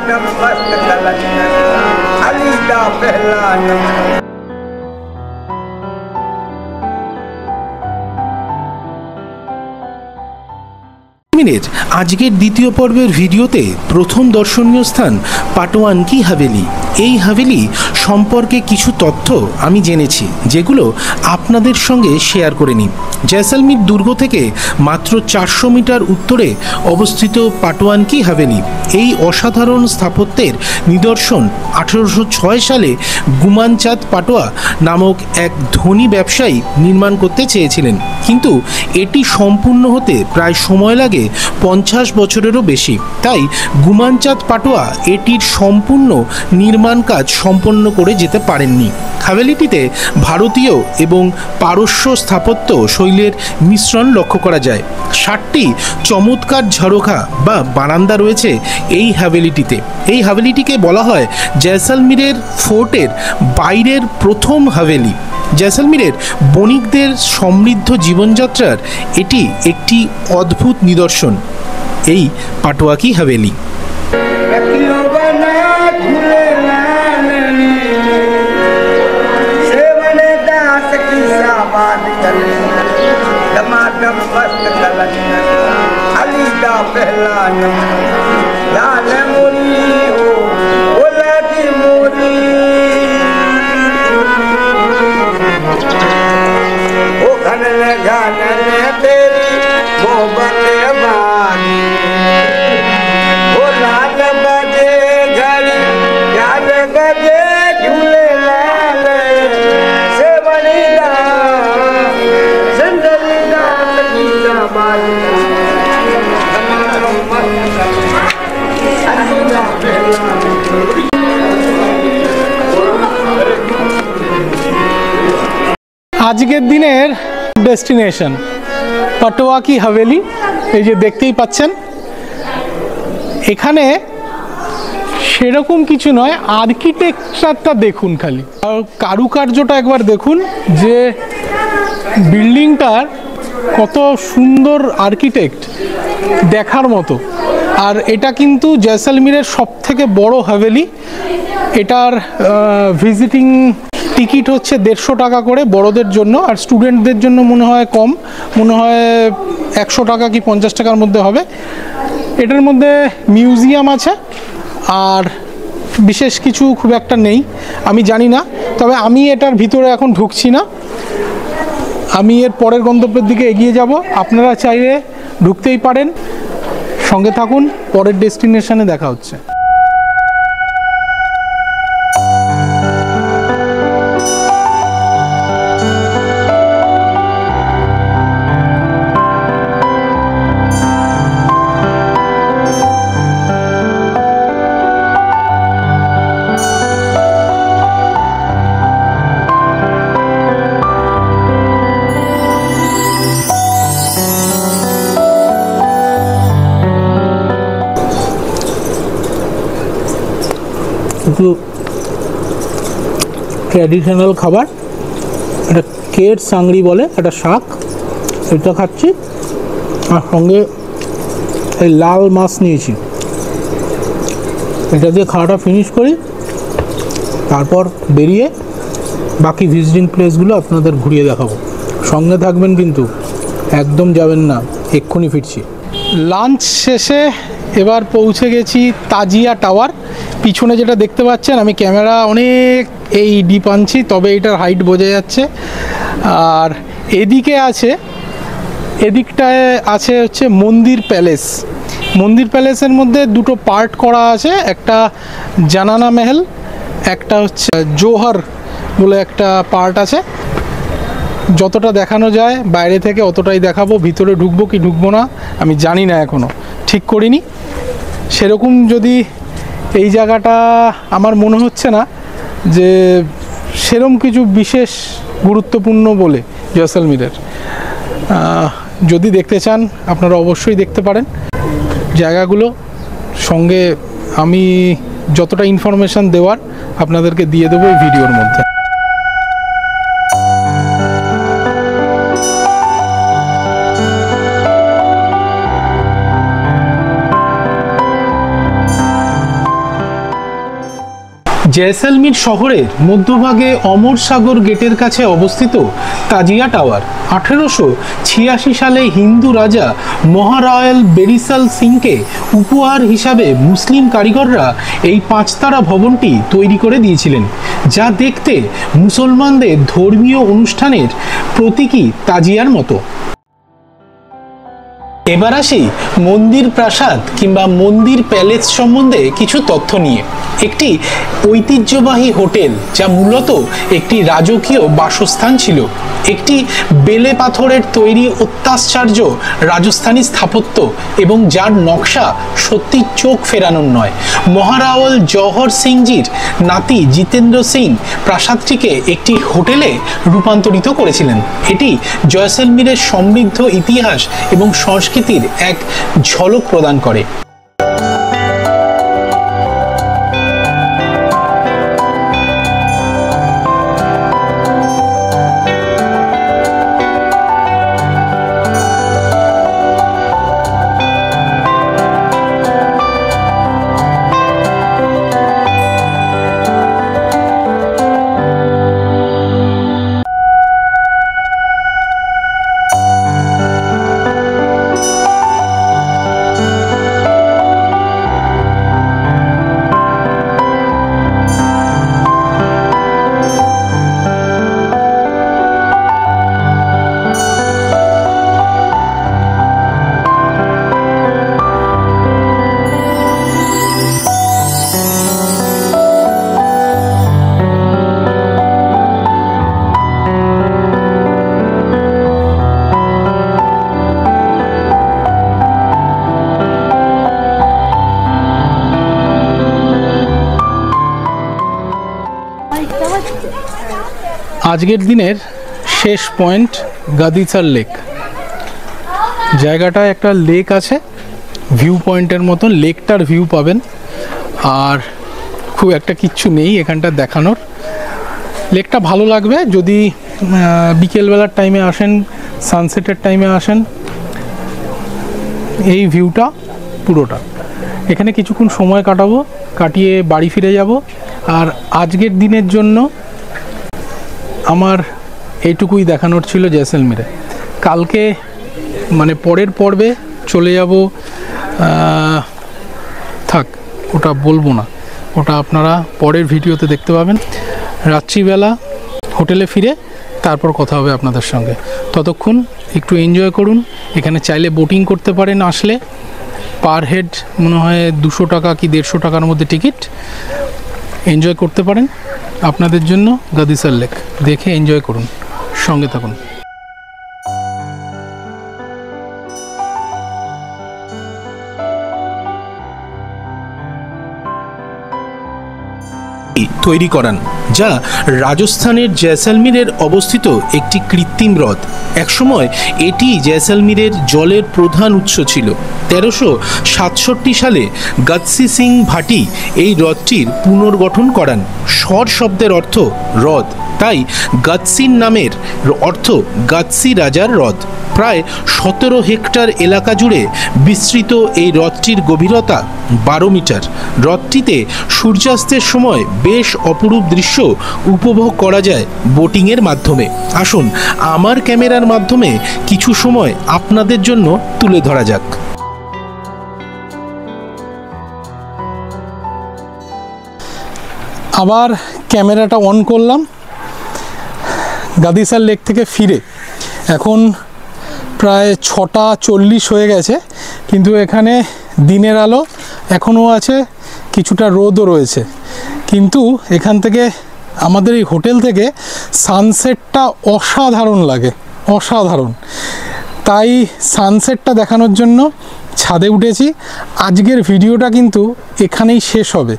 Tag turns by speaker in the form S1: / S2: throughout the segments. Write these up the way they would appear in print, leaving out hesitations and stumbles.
S1: टमाटम मस्त कलंदर अली दा पहला नंबर।
S2: আজকের দ্বিতীয় পর্বের ভিডিওতে প্রথম দর্শনীয় স্থান পাটোয়ান কি হাভেলি। এই হাভেলি সম্পর্কে কিছু তথ্য আমি জেনেছি, যেগুলো আপনাদের সঙ্গে শেয়ার করে নিই। জয়সলমীর দুর্গ থেকে মাত্র 400 মিটার উত্তরে অবস্থিত পাটোয়ান কি হাভেলি। এই অসাধারণ স্থাপত্যের নিদর্শন 1806 সালে গুমানচাঁদ পাটোয়া নামক এক ধনী ব্যবসায়ী নির্মাণ করতে চেয়েছিলেন, কিন্তু এটি সম্পূর্ণ হতে প্রায় সময় লাগে 50 বছরেরও বেশি। তাই গুমানচাঁদ পাটোয়া এটির সম্পূর্ণ নির্মাণ কাজ সম্পন্ন করে যেতে পারেননি। হাভেলিটিতে ভারতীয় এবং পারস্য স্থাপত্য শৈলীর মিশ্রণ লক্ষ্য করা যায়। 60টি চমৎকার ঝরোখা বা বারান্দা রয়েছে এই হাভেলিটিতে। এই হাভেলিটিকে বলা হয় জয়সলমীরের ফোর্টের বাইরের প্রথম হাভেলি। জয়সলমীরের বণিকদের সমৃদ্ধ জীবনযাত্রার এটি একটি অদ্ভুত নিদর্শন, এই পাটোয়া কি হাভেলি।
S1: टमाटम मस्त कलंदर अली दा पहला नंबर। लाल मोरी हो ओलादी मोरी ओ घनल घनल तेरी मोहब्बत बानी ओ लाल बजे घड़ी याद बजे झूले लाल से बनी दा संदली दा तकीजा बानी
S3: আজকের দিনের ডেস্টিনেশন পাটোয়া কি হাভেলি। এই যে দেখতেই পাচ্ছেন, এখানে সেরকম কিছু নয়, আর্কিটেকচারটা দেখুন খালি, আর কারুকার্যটা একবার দেখুন যে বিল্ডিংটার কত সুন্দর আর্কিটেক্ট, দেখার মতো। আর এটা কিন্তু জয়সলমীরের সবথেকে বড় হাভেলি। এটার ভিজিটিং টিকিট হচ্ছে 150 টাকা করে বড়দের জন্য, আর স্টুডেন্টদের জন্য মনে হয় কম, মনে হয় 100 টাকা কি 50 টাকার মধ্যে হবে। এটার মধ্যে মিউজিয়াম আছে, আর বিশেষ কিছু খুব একটা নেই, আমি জানি না। তবে আমি এটার ভিতরে এখন ঢুকছি না, আমি এর পরের গন্তব্যের দিকে এগিয়ে যাব। আপনারা চাইলে ঢুকতেই পারেন, সঙ্গে থাকুন, পরের ডেস্টিনেশনে দেখা হচ্ছে। একটু ট্র্যাডিশনাল খাবার, এটা কের সাংড়ি বলে, এটা শাক, এটা খাচ্ছি, আর সঙ্গে এই লাল মাছ নিয়েছি। এটা দিয়ে খাওয়াটা ফিনিশ করি, তারপর বেরিয়ে বাকি ভিজিটিং প্লেসগুলো আপনাদের ঘুরিয়ে দেখাবো। সঙ্গে থাকবেন কিন্তু, একদম যাবেন না, এক্ষুনি ফিরছি। লাঞ্চ শেষে এবার পৌঁছে গেছি তাজিয়া টাওয়ার। পিছনে যেটা দেখতে পাচ্ছেন, আমি ক্যামেরা অনেক এই ডিপ আনছি, তবে এটার হাইট বোঝা যাচ্ছে। আর এদিকটায় আছে হচ্ছে মন্দির প্যালেস। মন্দির প্যালেসের মধ্যে দুটো পার্ট করা আছে, একটা জানানা মেহেল, একটা হচ্ছে জোহর বলে একটা পার্ট আছে। যতটা দেখানো যায় বাইরে থেকে অতটাই দেখাবো, ভিতরে ঢুকবো কি ঢুকবো না আমি জানি না, এখনও ঠিক করিনি। সেরকম যদি এই জায়গাটা আমার মনে হচ্ছে না যে সেরকম কিছু বিশেষ গুরুত্বপূর্ণ বলে জয়সলমীরের। যদি দেখতে চান আপনারা অবশ্যই দেখতে পারেন জায়গাগুলো। সঙ্গে আমি যতটা ইনফরমেশান দেওয়ার আপনাদেরকে দিয়ে দেবো এই ভিডিওর মধ্যে।
S2: জয়সলমীর শহরের মধ্যভাগে অমর সাগর গেটের কাছে অবস্থিত তাজিয়া টাওয়ার 1886 সালে হিন্দু রাজা মহারায়াল বেরিসাল সিংকে উপহার হিসাবে মুসলিম কারিগররা এই 5 তারা ভবনটি তৈরি করে দিয়েছিলেন, যা দেখতে মুসলমানদের ধর্মীয় অনুষ্ঠানের প্রতীকী তাজিয়ার মতো। এবার আসি মন্দির প্রাসাদ কিংবা মন্দির প্যালেস সম্বন্ধে কিছু তথ্য নিয়ে। একটি ঐতিহ্যবাহী হোটেল যা মূলত একটি রাজকীয় বাসস্থান ছিল, একটি বেলে পাথরের তৈরি অত্যাশ্চর্য রাজস্থানী স্থাপত্য এবং যার নকশা সত্যি চোখ ফেরানোর নয়। মহারাওয়াল জওহর সিংজির নাতি জিতেন্দ্র সিং প্রাসাদটিকে একটি হোটেলে রূপান্তরিত করেছিলেন। এটি জয়সলমীরের সমৃদ্ধ ইতিহাস এবং সংস্কৃতির এক ঝলক প্রদান করে। আজকের দিনের শেষ পয়েন্ট গাদিসার লেক। জায়গাটায় একটা লেক আছে, ভিউ পয়েন্টের মতন, লেকটার ভিউ পাবেন। আর খুব একটা কিচ্ছু নেই এখানটা দেখানোর। লেকটা ভালো লাগবে যদি বিকেলবেলার টাইমে আসেন, সানসেটের টাইমে আসেন। এই ভিউটা পুরোটা, এখানে কিছুক্ষণ সময় কাটাবো, কাটিয়ে বাড়ি ফিরে যাব। আর আজকের দিনের জন্য আমার এইটুকুই দেখানোর ছিল জয়সলমীরে। কালকে মানে পরের পর্বে চলে যাব, থাক ওটা বলবো না, ওটা আপনারা পরের ভিডিওতে দেখতে পাবেন। রাত্রিবেলা হোটেলে ফিরে তারপর কথা হবে আপনাদের সঙ্গে। ততক্ষণ একটু এনজয় করুন। এখানে চাইলে বোটিং করতে পারেন, আসলে পার হেড মনে হয় 200 টাকা কি 150 টাকার মধ্যে টিকিট। এনজয় করতে পারেন। আপনাদের জন্য গাদিসার লেক দেখে এনজয় করুন, সঙ্গে থাকুন। তৈরি করান, যা রাজস্থানের জয়সলমীরের অবস্থিত একটি কৃত্রিম হ্রদ। একসময় এটি জয়সলমীরের জলের প্রধান উৎস ছিল। 1367 সালে গদসি সিং ভাটি এই হ্রদটির পুনর্গঠন করান। স্বর শব্দের অর্থ হ্রদ, তাই গদসিন নামের অর্থ গদসি রাজার হ্রদ। প্রায় 17 হেক্টর এলাকা জুড়ে বিস্তৃত এই হ্রদটির গভীরতা 12 মিটার। হ্রদটিতে সূর্যাস্তের সময় বেশ অপরূপ দৃশ্য উপভোগ করা যায় বোটিংয়ের মাধ্যমে। আসুন আমার ক্যামেরার মাধ্যমে কিছু সময় আপনাদের জন্য তুলে ধরা যাক।
S3: আবার ক্যামেরাটা অন করলাম গাদিসার লেক থেকে ফিরে। এখন প্রায় 6:40 হয়ে গেছে, কিন্তু এখানে দিনের আলো এখনও আছে, কিছুটা রোদও রয়েছে। কিন্তু এখান থেকে আমাদের এই হোটেল থেকে সানসেটটা অসাধারণ লাগে, অসাধারণ। তাই সানসেটটা দেখানোর জন্য ছাদে উঠেছি। আজকের ভিডিওটা কিন্তু এখানেই শেষ হবে।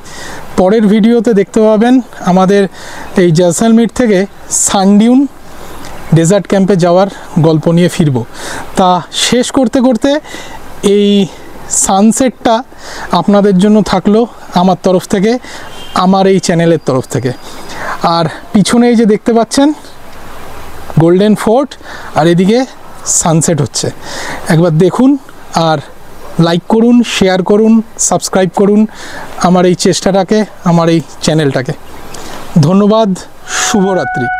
S3: পরের ভিডিওতে দেখতে পাবেন আমাদের এই জয়সলমীর থেকে সানডিউন ডেজার্ট ক্যাম্পে যাওয়ার গল্প নিয়ে ফিরব। তা শেষ করতে করতে এই সানসেটটা আপনাদের জন্য থাকলো আমার তরফ থেকে, আমার এই চ্যানেলের তরফ থেকে। আর পিছনে এই যে দেখতে পাচ্ছেন গোল্ডেন ফোর্ট, আর এদিকে সানসেট হচ্ছে। একবার দেখুন, আর লাইক করুন, শেয়ার করুন, সাবস্ক্রাইব করুন আমার এই চেষ্টাটাকে, আমার এই চ্যানেলটাকে। ধন্যবাদ, শুভরাত্রি।